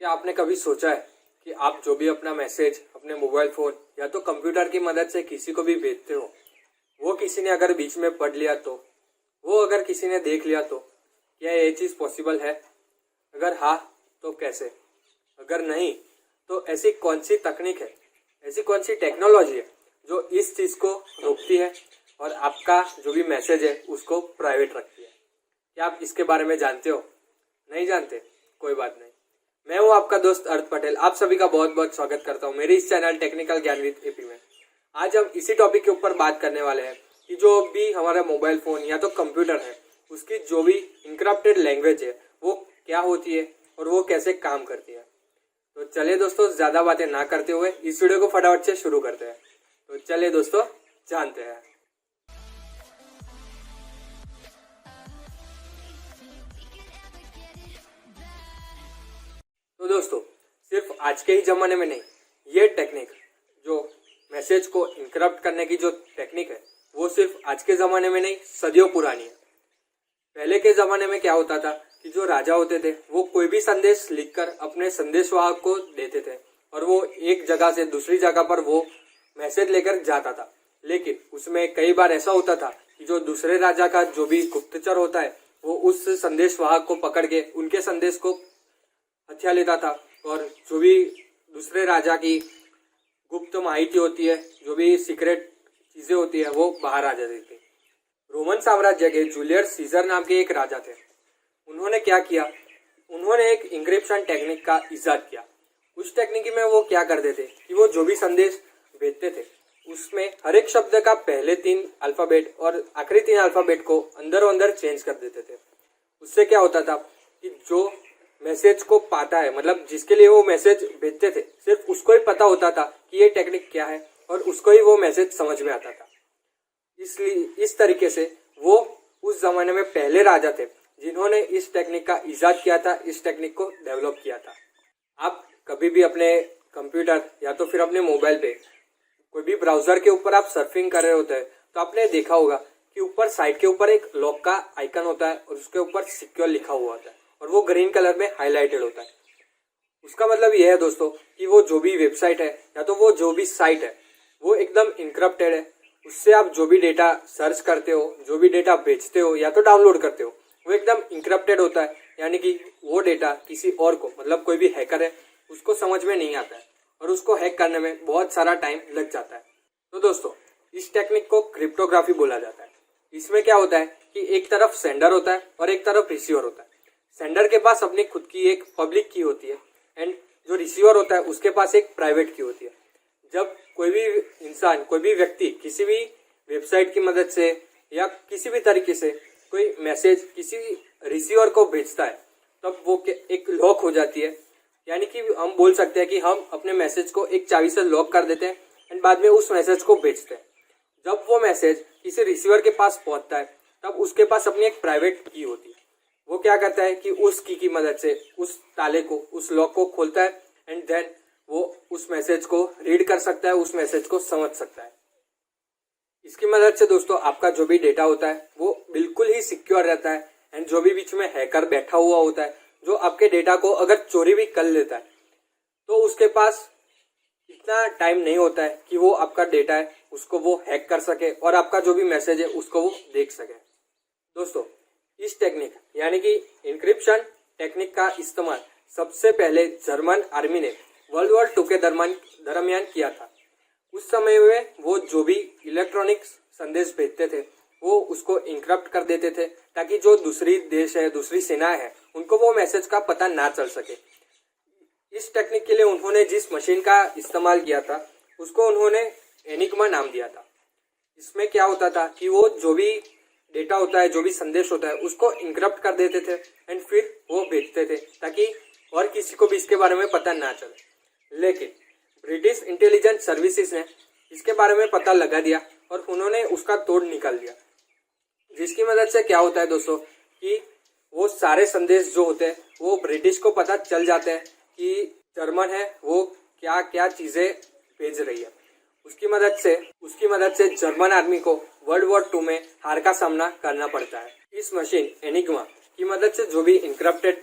क्या आपने कभी सोचा है कि आप जो भी अपना मैसेज अपने मोबाइल फ़ोन या तो कंप्यूटर की मदद से किसी को भी भेजते हो, वो किसी ने अगर बीच में पढ़ लिया तो, वो अगर किसी ने देख लिया तो क्या ये चीज़ पॉसिबल है? अगर हाँ तो कैसे? अगर नहीं तो ऐसी कौन सी तकनीक है, ऐसी कौन सी टेक्नोलॉजी है जो इस चीज़ को रोकती है और आपका जो भी मैसेज है उसको प्राइवेट रखती है? क्या आप इसके बारे में जानते हो? नहीं जानते? कोई बात नहीं। मैं हूं आपका दोस्त अर्थ पटेल। आप सभी का बहुत बहुत स्वागत करता हूं मेरे इस चैनल टेक्निकल ज्ञान विद एपी में। आज हम इसी टॉपिक के ऊपर बात करने वाले हैं कि जो भी हमारा मोबाइल फोन या तो कंप्यूटर है उसकी जो भी इनक्रप्टेड लैंग्वेज है वो क्या होती है और वो कैसे काम करती है। तो चलिए दोस्तों, ज्यादा बातें ना करते हुए इस वीडियो को फटाफट से शुरू करते हैं। तो चलिए दोस्तों, जानते हैं। तो दोस्तों, सिर्फ आज के ही ज़माने में नहीं, ये टेक्निक जो मैसेज को इनक्रप्ट करने की जो टेक्निक है वो सिर्फ आज के ज़माने में नहीं, सदियों पुरानी है। पहले के ज़माने में क्या होता था कि जो राजा होते थे वो कोई भी संदेश लिखकर अपने संदेशवाहक को देते थे और वो एक जगह से दूसरी जगह पर वो मैसेज लेकर जाता था। लेकिन उसमें कई बार ऐसा होता था कि जो दूसरे राजा का जो भी गुप्तचर होता है वो उस संदेशवाहक को पकड़ के उनके संदेश को हथिया लेता था और जो भी दूसरे राजा की गुप्त माहिती होती है, जो भी सीक्रेट चीजें होती है, वो बाहर आ जाती थी। रोमन साम्राज्य के जूलियस सीजर नाम के एक राजा थे। उन्होंने क्या किया, उन्होंने एक इंक्रिप्शन टेक्निक का इजाद किया। उस टेक्निक में वो क्या करते थे कि वो जो भी संदेश भेजते थे उसमें हर एक शब्द का पहले 3 अल्फाबेट और आखिरी 3 अल्फाबेट को अंदर अंदर चेंज कर देते थे। उससे क्या होता था कि जो मैसेज को पाता है, मतलब जिसके लिए वो मैसेज भेजते थे, सिर्फ उसको ही पता होता था कि ये टेक्निक क्या है और उसको ही वो मैसेज समझ में आता था। इसलिए इस तरीके से वो उस जमाने में पहले राजा थे जिन्होंने इस टेक्निक का इजाद किया था, इस टेक्निक को डेवलप किया था। आप कभी भी अपने कंप्यूटर या तो फिर अपने मोबाइल पे कोई भी ब्राउजर के ऊपर आप सर्फिंग कर रहे होते हैं तो आपने देखा होगा कि ऊपर साइड के ऊपर एक लॉक का आइकन होता है और उसके ऊपर सिक्योर लिखा हुआ होता है और वो ग्रीन कलर में हाईलाइटेड होता है। उसका मतलब यह है दोस्तों कि वो जो भी वेबसाइट है या तो वो जो भी साइट है वो एकदम इनक्रप्टेड है। उससे आप जो भी डेटा सर्च करते हो, जो भी डेटा भेजते हो या तो डाउनलोड करते हो, वो एकदम इनक्रप्टेड होता है। यानी कि वो डेटा किसी और को, मतलब कोई भी हैकर है, उसको समझ में नहीं आता है और उसको हैक करने में बहुत सारा टाइम लग जाता है। तो दोस्तों, इस टेक्निक को क्रिप्टोग्राफी बोला जाता है। इसमें क्या होता है कि एक तरफ सेंडर होता है और एक तरफ रिसीवर होता है। सेंडर के पास अपनी खुद की एक पब्लिक की होती है एंड जो रिसीवर होता है उसके पास एक प्राइवेट की होती है। जब कोई भी इंसान, कोई भी व्यक्ति किसी भी वेबसाइट की मदद से या किसी भी तरीके से कोई मैसेज किसी रिसीवर को भेजता है तब वो एक लॉक हो जाती है। यानी कि हम बोल सकते हैं कि हम अपने मैसेज को एक चाबी से लॉक कर देते हैं एंड बाद में उस मैसेज को भेजते हैं। जब वो मैसेज किसी रिसीवर के पास पहुंचता है तब उसके पास अपनी एक प्राइवेट की होती है। वो क्या करता है कि उस की मदद से उस ताले को, उस लॉक को खोलता है एंड देन वो उस मैसेज को रीड कर सकता है, उस मैसेज को समझ सकता है। इसकी मदद से दोस्तों आपका जो भी डेटा होता है वो बिल्कुल ही सिक्योर रहता है एंड जो भी बीच में हैकर बैठा हुआ होता है जो आपके डेटा को अगर चोरी भी कर लेता है तो उसके पास इतना टाइम नहीं होता है कि वो आपका डेटा है उसको वो हैक कर सके और आपका जो भी मैसेज है उसको वो देख सके। दोस्तों, इस टेक्निक यानी कि इंक्रिप्शन टेक्निक का इस्तेमाल सबसे पहले जर्मन आर्मी ने वर्ल्ड वॉर 2 के दरमियान किया था। उस समय में वो जो भी इलेक्ट्रॉनिक संदेश भेजते थे वो उसको इनक्रप्ट कर देते थे ताकि जो दूसरी देश है, दूसरी सेनाएं है, उनको वो मैसेज का पता ना चल सके। इस टेक्निक के लिए उन्होंने जिस मशीन का इस्तेमाल किया था उसको उन्होंने एनिग्मा नाम दिया था। इसमें क्या होता था कि वो जो भी डेटा होता है, जो भी संदेश होता है, उसको इनक्रप्ट कर देते थे एंड फिर वो भेजते थे ताकि और किसी को भी इसके बारे में पता ना चले। लेकिन ब्रिटिश इंटेलिजेंस सर्विसेज ने इसके बारे में पता लगा दिया और उन्होंने उसका तोड़ निकाल दिया, जिसकी मदद से क्या होता है दोस्तों कि वो सारे संदेश जो होते हैं वो ब्रिटिश को पता चल जाते हैं कि जर्मन है वो क्या क्या चीजें भेज रही है। उसकी मदद से जर्मन आर्मी को वर्ल्ड वॉर 2 में हार का सामना करना पड़ता है। इस मशीन एनिग्मा की मदद से जो भी इनक्रप्टेड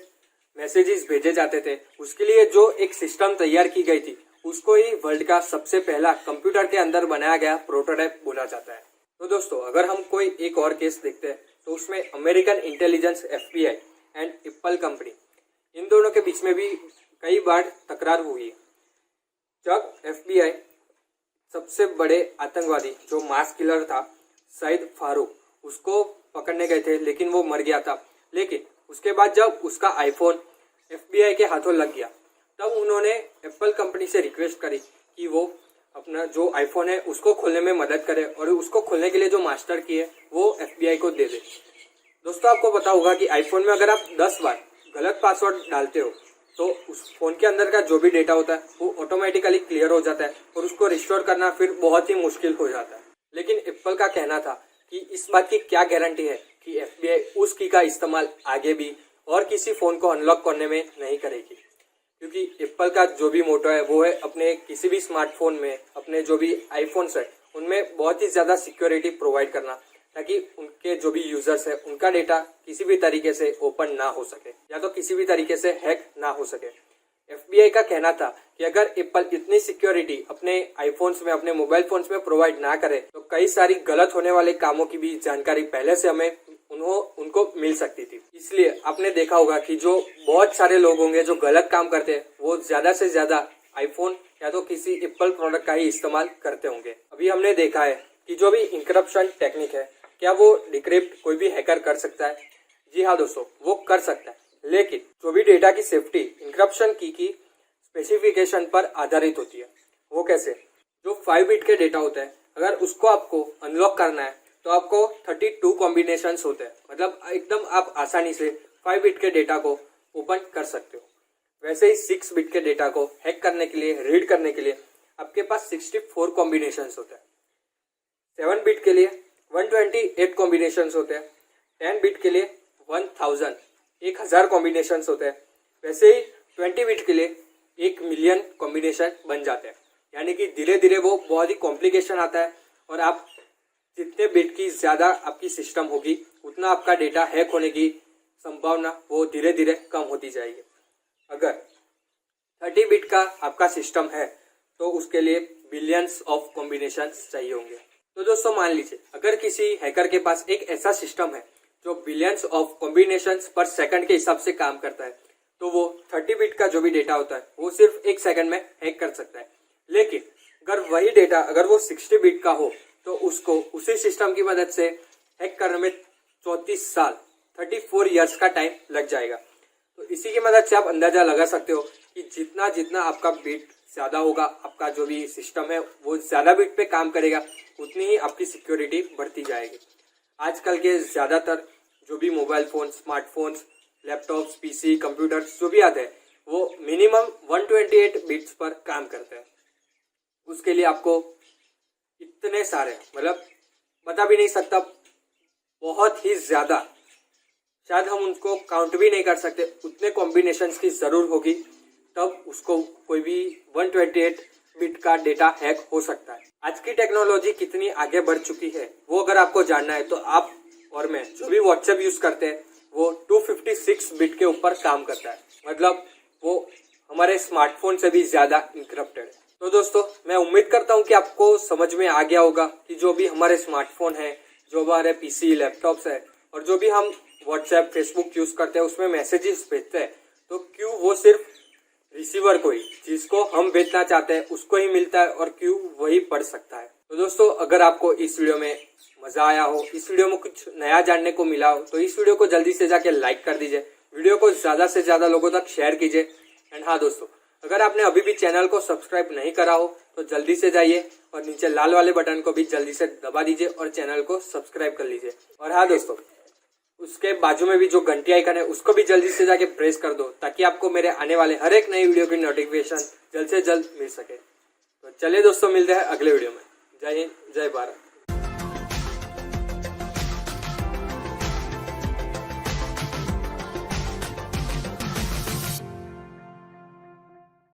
मैसेजेस भेजे जाते थे, उसके लिए जो एक सिस्टम तैयार की गई थी उसको ही वर्ल्ड का सबसे पहला कंप्यूटर के अंदर बनाया गया प्रोटोटाइप बोला जाता है। तो दोस्तों अगर हम कोई एक और केस देखते हैं तो उसमें American intelligence FBI and Apple company, इन दोनों के बीच में भी कई बार तकरार हुई है। जब FBI सबसे बड़े आतंकवादी जो मास किलर था सईद फारूक, उसको पकड़ने गए थे लेकिन वो मर गया था। लेकिन उसके बाद जब उसका आईफोन FBI के हाथों लग गया तब उन्होंने एप्पल कंपनी से रिक्वेस्ट करी कि वो अपना जो आईफोन है उसको खोलने में मदद करे और उसको खोलने के लिए जो मास्टर की है वो FBI को दे दे। दोस्तों आपको पता होगा कि आईफोन में अगर आप 10 बार गलत पासवर्ड डालते हो तो उस फोन के अंदर का जो भी डेटा होता है वो ऑटोमेटिकली क्लियर हो जाता है और उसको रिस्टोर करना फिर बहुत ही मुश्किल हो जाता है। लेकिन एप्पल का कहना था कि इस बात की क्या गारंटी है कि FBI उस की का इस्तेमाल आगे भी और किसी फोन को अनलॉक करने में नहीं करेगी, क्योंकि एप्पल का जो भी मोटो है वो है अपने किसी भी स्मार्टफोन में, अपने जो भी आईफोन्स है उनमें बहुत ही ज्यादा सिक्योरिटी प्रोवाइड करना, ताकि उनके जो भी यूजर्स है उनका डेटा किसी भी तरीके से ओपन ना हो सके या तो किसी भी तरीके से हैक ना हो सके। FBI का कहना था कि अगर एप्पल इतनी सिक्योरिटी अपने आईफोन्स में, अपने मोबाइल फोन्स में प्रोवाइड ना करे तो कई सारी गलत होने वाले कामों की भी जानकारी पहले से हमें उनको मिल सकती थी। इसलिए आपने देखा होगा कि जो बहुत सारे लोग होंगे जो गलत काम करते हैं वो ज्यादा से ज्यादा आईफोन या तो किसी एप्पल प्रोडक्ट का ही इस्तेमाल करते होंगे। अभी हमने देखा है कि जो भी इंक्रिप्शन टेक्निक है, क्या वो डिक्रिप्ट कोई भी हैकर कर सकता है? जी हाँ दोस्तों, वो कर सकता है, लेकिन जो भी डेटा की सेफ्टी इंक्रिप्शन की स्पेसिफिकेशन पर आधारित होती है। वो कैसे? जो 5 बिट के डेटा होता है, अगर उसको आपको अनलॉक करना है तो आपको 32 कॉम्बिनेशन होते हैं, मतलब एकदम आप आसानी से 5 बिट के डेटा को ओपन कर सकते हो। वैसे ही 6 बिट के डेटा को हैक करने के लिए, रीड करने के लिए आपके पास 64 कॉम्बिनेशन होते हैं। 7 बिट के लिए 128 कॉम्बिनेशन होते हैं। 10 बिट के लिए 1000 कॉम्बिनेशन होते हैं। वैसे ही 20 बिट के लिए 1 मिलियन कॉम्बिनेशन बन जाते हैं। यानी कि धीरे धीरे वो बहुत ही कॉम्प्लिकेशन आता है और आप जितने बिट की ज्यादा आपकी सिस्टम होगी उतना आपका डेटा हैक होने की संभावना वो धीरे धीरे कम होती जाएगी। अगर 30 बिट का आपका सिस्टम है तो उसके लिए बिलियंस ऑफ कॉम्बिनेशन चाहिए होंगे। तो दोस्तों मान लीजिए अगर किसी हैकर के पास एक ऐसा सिस्टम है जो बिलियंस ऑफ कॉम्बिनेशंस पर सेकंड के हिसाब से काम करता है, तो वो 30 बिट का जो भी डेटा होता है वो सिर्फ 1 सेकंड में हैक कर सकता है। लेकिन अगर वही डेटा अगर वो 60 बिट का हो तो उसको उसी सिस्टम की मदद से हैक करने में 34 साल 34 ईयर्स का टाइम लग जाएगा। तो इसी की मदद से आप अंदाजा लगा सकते हो कि जितना जितना आपका बिट ज्यादा होगा, आपका जो भी सिस्टम है वो ज्यादा बिट पे काम करेगा, उतनी ही आपकी सिक्योरिटी बढ़ती जाएगी। आजकल के ज्यादातर जो भी mobile phone, smartphones, laptops, PC, computers जो भी आते हैं वो मिनिमम 128 बिट्स पर काम करते हैं। उसके लिए आपको इतने सारे, मतलब बता भी नहीं सकता, बहुत ही ज्यादा, शायद हम उनको काउंट भी नहीं कर सकते, उतने कॉम्बिनेशंस की जरूर होगी, तब उसको कोई भी 128 बिट का डेटा हैक हो सकता है। आज की टेक्नोलॉजी कितनी आगे बढ़ चुकी है वो अगर आपको जानना है तो आप और मैं जो भी व्हाट्सएप यूज करते हैं वो 256 बिट के ऊपर काम करता है, मतलब वो हमारे स्मार्टफोन से भी ज्यादा इंक्रिप्टेड है। तो दोस्तों मैं उम्मीद करता हूँ कि आपको समझ में आ गया होगा कि जो भी हमारे स्मार्टफोन है, जो हमारे पीसी, लैपटॉप्स है और जो भी हम व्हाट्सएप, फेसबुक यूज करते हैं उसमें मैसेजेस भेजते हैं, तो क्यों वो सिर्फ रिसीवर को ही, जिसको हम भेजना चाहते हैं उसको ही मिलता है और क्यों वही पढ़ सकता है। तो दोस्तों अगर आपको इस वीडियो में मजा आया हो, इस वीडियो में कुछ नया जानने को मिला हो, तो इस वीडियो को जल्दी से जाके लाइक कर दीजिए, वीडियो को ज्यादा से ज्यादा लोगों तक शेयर कीजिए। एंड हाँ दोस्तों, अगर आपने अभी भी चैनल को सब्सक्राइब नहीं करा हो तो जल्दी से जाइए और नीचे लाल वाले बटन को भी जल्दी से दबा दीजिए और चैनल को सब्सक्राइब कर लीजिए। और हाँ दोस्तों, उसके बाजू में भी जो घंटी आइकन है उसको भी जल्दी से जाके प्रेस कर दो, ताकि आपको मेरे आने वाले हर एक नई वीडियो की नोटिफिकेशन जल्द से जल्द मिल सके। तो चलिए दोस्तों, मिलते हैं अगले वीडियो में। जय हिंद, जय भारत।